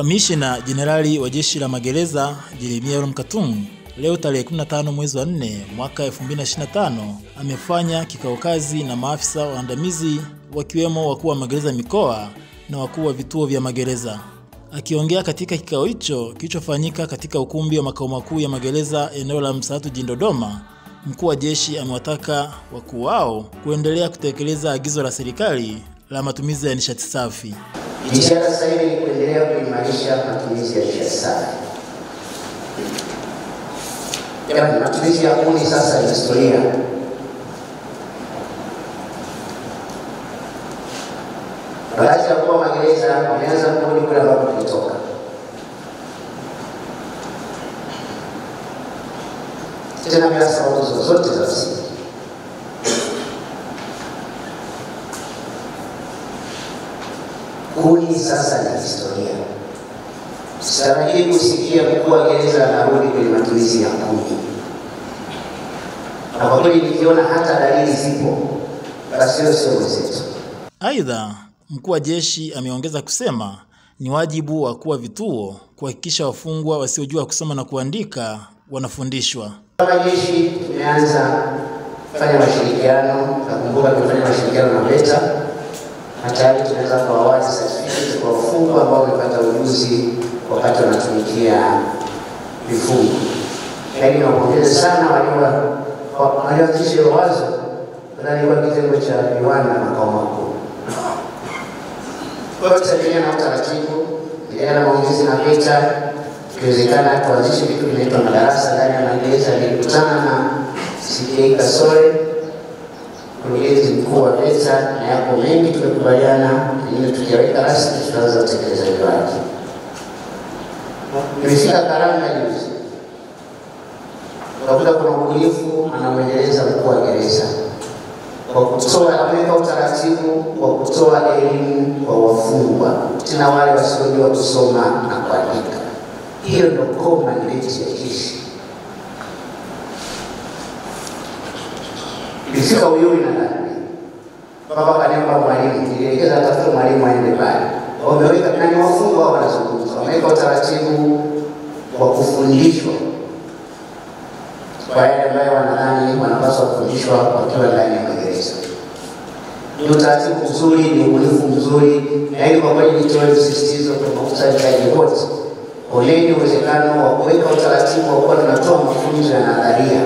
Kamishna Jenerali wa Jeshi la Magereza Jeremia Mkatumu leo tarehe 15 mwezi wa 4 mwaka 2025 amefanya kikao kazi na maafisa waandamizi wakiwemo wakuu wa magereza mikoa na wakuu wa vituo vya magereza. Akiongea katika kikao hicho kilichofanyika katika ukumbi wa makao makuu ya magereza eneo la Msatu jijini Dodoma, mkuu wa jeshi amewataka wakuu wao kuendelea kutekeleza agizo la serikali la matumizi ya nishati safi. Jitihada sasa hivi ni kuendelea kuimarisha matumizi ya nishati safi. Matumizi ya kuni sasa ni historia. Baadhi ya wakuu wa magereza wameanza kurudi kule ambapo tulitoka. Tena bila sababu zozote za msingi. Kuni sasa ni historia. Sitarajii kusikia mkuu wa gereza anarudi kwenye matumizi ya kuni. Na kwa kweli nikiona hata dalili zipo, basi sio mwenzetu. Aidha, mkuu wa jeshi ameongeza kusema ni wajibu wa kuwa vituo kuhakikisha wafungwa wasiojua kusoma na kuandika wanafundishwa. Kama jeshi tumeanza kufanya mashirikiano, nakumbuka tumefanya mashirikiano na VETA. Hatari tunaweza kuawadi certificate kwa wafungwa ambao wamepata ujuzi wakati wanatumikia vifungo. Lakini napongeza sana walioanzisha hilo wazo, ndani kwa kitengo cha viwanda na makao makuu. Kwa kusaidia na utaratibu, na maongezi na VETA, ikiwezekana tuanzishe vitu vinaitwa madarasa ndani ya magereza. Nilikutana na CPA Kasore, mkurugenzi mkuu wa VETA, na yapo mengi tumekubaliana, ili tukiweka rasmi tutaanza utekelezaji wake. Nimefika Karanga juzi. Unakuta kuna ubunifu anaoendeleza mkuu wa gereza kwa kutoa ameweka utaratibu wa kutoa elimu kwa wafungwa, tena wale wasiojua kusoma na kuandika. Hiyo ndio koma ya jeshi. Nilifika Uyui na ndani. Baba kaniomba mwalimu, nilielekeza atafuta mwalimu aende pale. Wameweka nani wafungwa wanazungumza. Wameweka utaratibu wa kufundishwa kwa yale ambayo wanadhani wanapaswa kufundishwa wakiwa ndani ya magereza. Ni utaratibu mzuri, ni ubunifu mzuri, na ili kwa kweli nitoe msisitizo kwa maafisa wote. Oneni uwezekano wa kuweka utaratibu wa kuwa tunatoa mafunzo ya nadharia,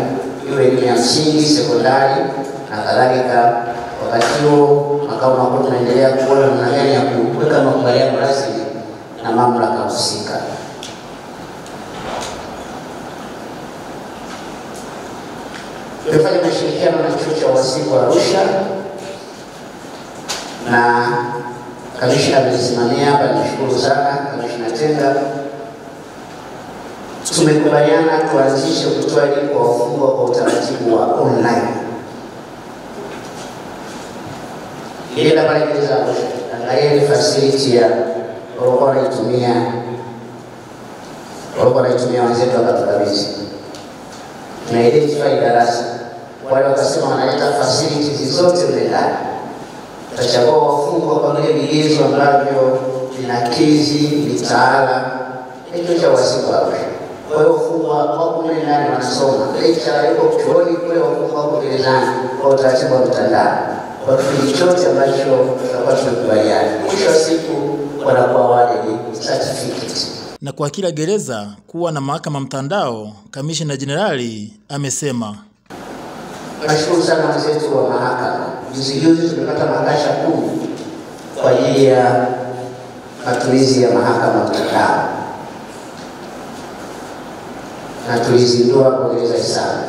iwe elimu ya msingi, sekondari na kadhalika. Wakati huo makao makuu tunaendelea kuona namna gani ya kuweka makubaliano rasmi na mamlaka husika. Tumefanya mashirikiano na chuo cha uhasibu Arusha, na kamishna amesimamia hapa, nishukuru sana kamishna Tenga. Tumekubaliana tuanzishe kutoa elimu kwa wafungwa kwa utaratibu wa online. Ile pale gereza Arusha, angalia ile facility ya walikuwa wanaitumia wenzetu wakatukabidhi. Na identify darasa. Wale wakasema wanaleta facilities zote mle ndani. Tutachagua wafungwa kwa vile vigezo ambavyo vinakidhi mitaala hicho cha uhasibu Arusha. Kwa hiyo wafungwa wako mle ndani wanasoma. Lecture yuko chuoni kule, wafungwa wako gerezani kwa utaratibu wa mtandao. Kwa kipindi chote ambacho tutakuwa tumekubaliana, mwisho wa siku wanakuwa wale certificate. Na kwa kila gereza kuwa na mahakama mtandao, Kamishna Jenerali amesema. Nashukuru sana wenzetu wa mahakama. Juzi tumepata makasha 10 kwa ajili ya matumizi ya mahakama mtandao. Na tulizindua kwa gereza sana.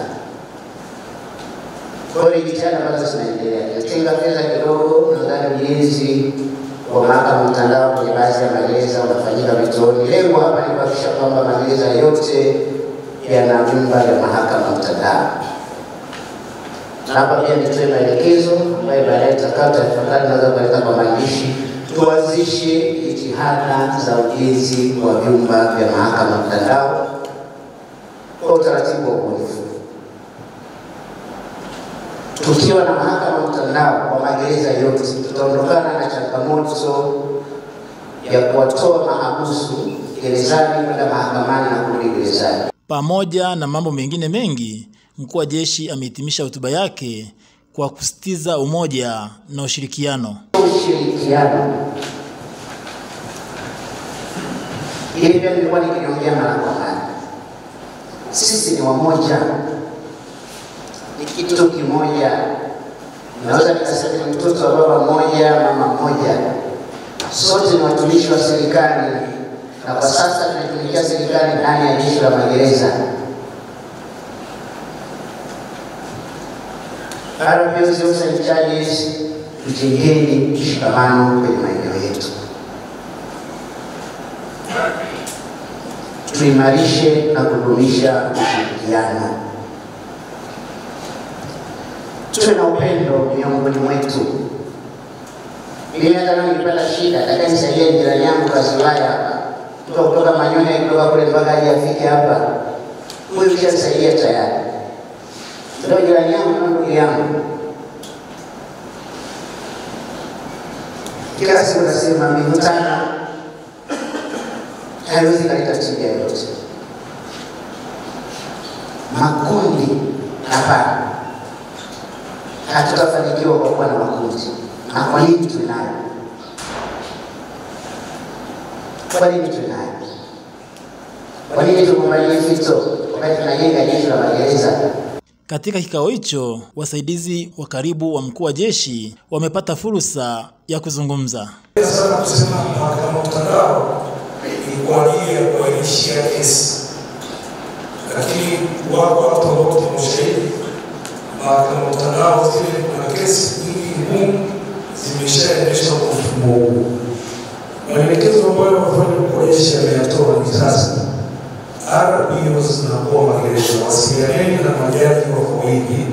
Kwa hiyo jitihada ambazo zinaendelea. Tenga fedha kidogo, nadhani ujenzi wa mahakama mtandao kwenye baadhi ya magereza unafanyika vituoni. Lengo hapa ni kuhakikisha kwamba magereza yote yana vyumba vya mahakama mtandao. Na hapa pia nitoe maelekezo ambayo baadaye tafadhali naweza kuleta kwa maandishi. Tuanzishe jitihada za ujenzi wa vyumba vya mahakama mtandao kwa utaratibu wa ubunifu. Tukiwa na mahakama mtandao kwa magereza yote, tutaondokana na changamoto ya kuwatoa mahabusu gerezani kwenda mahakamani na kurudi gerezani. Pamoja na mambo mengine mengi, mkuu wa jeshi amehitimisha hotuba yake kwa kusisitiza umoja na ushirikiano. Hivyo nilikuwa nikiongea mara kwa mara. Sisi ni wamoja. Ni kitu kimoja. Naweza nikasema ni mtoto wa baba mmoja, mama mmoja. Sote ni watumishi wa serikali na kwa sasa tunatumikia serikali ndani ya jeshi la magereza. RPOs and charges, tujengeni mshikamano kwenye maeneo yetu. Tuimarishe na kudumisha ushirikiano. Tuwe na upendo miongoni mwetu. Mimi hata nilipata shida, nataka nisaidie jirani yangu Kazulaya hapa. Mtu kutoka Manyoni kutoka kule mpaka aje afike hapa. Huyu kishanisaidia tayari. Ndio jirani yangu na ndugu yangu. Kila siku nasema mivutano haiwezi kuleta tija yoyote. Makundi hapa hatutafanikiwa kwa kuwa na makundi. Na kwa nini tunayo? Kwa nini tunayo? Kwa nini tukumbalie fito wakati tunajenga jeshi la magereza? Katika kikao hicho, wasaidizi wa karibu wa mkuu wa jeshi wamepata fursa ya kuzungumza. Sana kusema mahakama mtandao ni kwa ajili ya kuainishia kesi. Lakini wako watu ambao ni mashahidi. Mahakama mtandao zile kuna kesi nyingi ngumu zimeshaendeshwa kwa mfumo huu. Maelekezo ambayo wafanya mkuu wa jeshi ameyatoa ni sasa. RPOs na kwa magereza wasilianeni na majaji wafawidhi,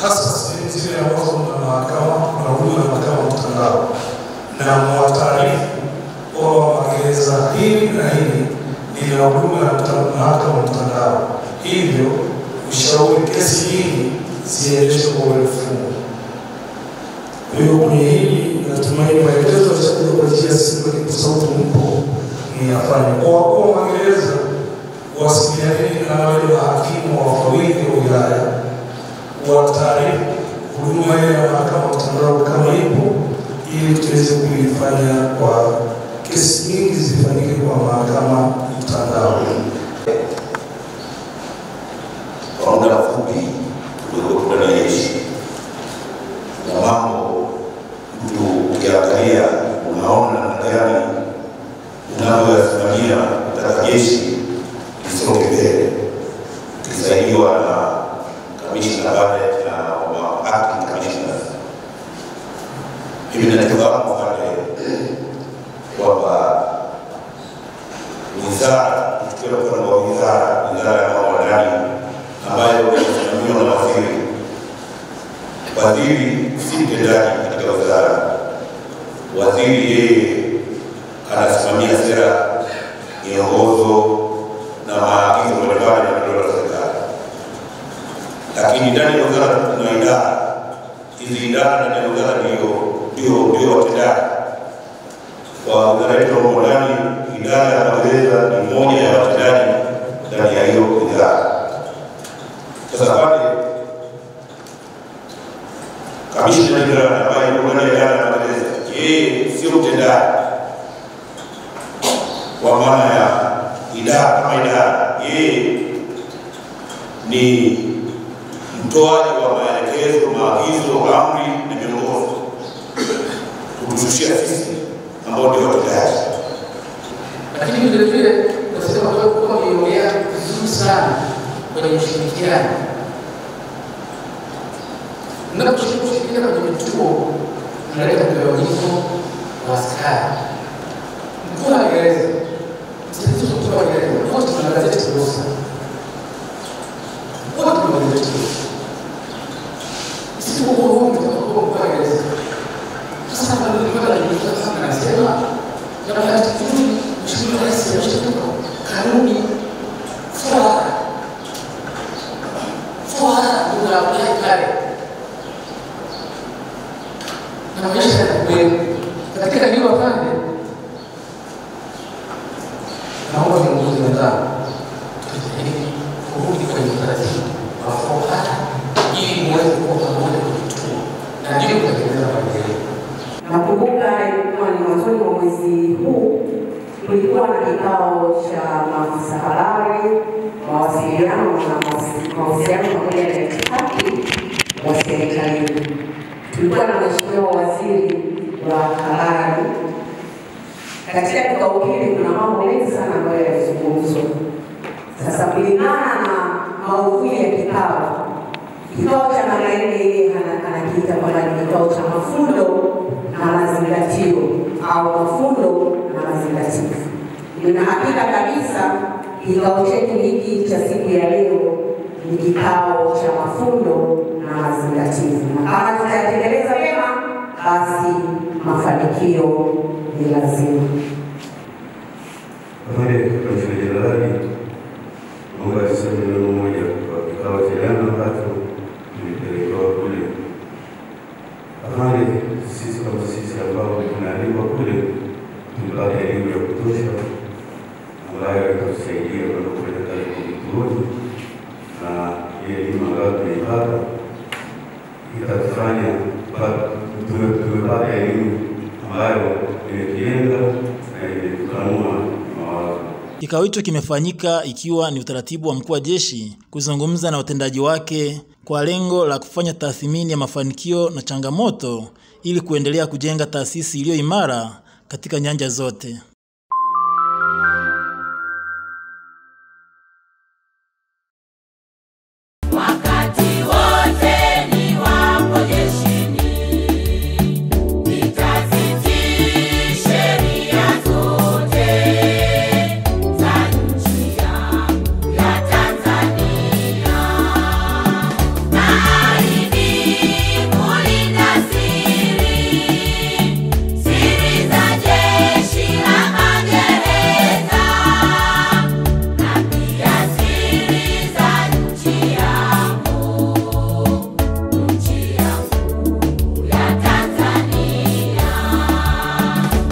hasa zile ambazo na mahakama na huduma ya mahakama mtandao, na mwataarifu kwa magereza hili na hili lina huduma ya mahakama mtandao, hivyo ushauri kesi hii ziendeshwe kwa mfumo. Kwa hiyo kwenye hili natumaini maelekezo yatakuja kwa njia simple kwa sababu mpo ni afanye kwa magereza wasilianeni na wale mahakimu wa wafawidhi wa wilaya wa taarifu huduma ya mahakama mtandao kama ipo, ili tuweze kuifanya kwa kesi nyingi zifanyike kwa mahakama mtandao. Kwa muda mfupi tulikuwa na jeshi na mambo mtu ukiangalia unaona namna gani unavyosimamia kutaka jeshi lisonge mbele, tukisaidiwa na kamishna pale na acting commissioners. Hivi ninatofahamu pale kwamba wizara, tukiwa kwa wizara ya mambo ya ndani ambayo inasimamiwa na waziri. Waziri si mtendaji katika wizara. Waziri yeye anasimamia sera, miongozo na maagizo mbalimbali ya dola za serikali. Lakini ndani ya wizara kuna idara. Hizi idara ndani ya wizara ndio watendaji. Kwa wizara yetu ya mambo ya ndani, idara ya magereza ni moja ya watendaji ndani ya hiyo wizara. Sasa pale kamishna jenerali ambaye yuko ndani ya idara ya magereza, yeye sio mtendaji kwa maana ya idara kama idara, yeye ni mtoaji wa maelekezo, maagizo, amri na miongozo kutushushia sisi ambao ndio watendaji. Lakini vile vile tunasema kwa kuongea vizuri sana kwenye ushirikiano. Mnaposhirikiana kwenye vituo, mnaleta mgawanyiko wa askari. Mkuu wa gereza, msaidizi mkuu wa gereza, wote tuna gazeti ruhusa. Wote tuna gazeti ruhusa. Isipokuwa huyu mkuu wa gereza. Sasa kama nilikuwa najiuliza sana nasema, kama hatuchukui mheshimiwa rais ameshatoka kanuni kuna kale na maisha ya kweli katika hilo mwezi huu kulikuwa na kikao cha maafisa habari, mawasiliano na mahusiano pamoja na itifaki wa serikalini. Tulikuwa na Mheshimiwa Waziri wa Habari. Katika kikao hili kuna mambo mengi sana ambayo yalizungumzwa. Sasa kulingana na maudhui ya kikao cha Magaine yeye anakiita kwamba ni kikao cha mafundo na mazingatio au mafundo na mazingatio. Nina hakika kabisa kikao chetu hiki cha siku ya leo ni kikao cha mafundo na mazingatio. Na kama tutatekeleza vyema, basi mafanikio ni lazima. Mheshimiwa Jenerali, naomba niseme neno moja kwa kikao cha jana ambacho tulipelekwa kule. Afande, sisi kama sisi ambao tunaalikwa kule tulipata elimu ya kutosha ambayo itatusaidia kwenda kufanya kazi kwa vituoni, na ile elimu ambayo tumeipata itatufanya tumepata elimu ambayo imetujenga na imetutanua mawazo. Kikao hicho kimefanyika ikiwa ni utaratibu wa mkuu wa jeshi kuzungumza na watendaji wake kwa lengo la kufanya tathmini ya mafanikio na changamoto ili kuendelea kujenga taasisi iliyo imara katika nyanja zote.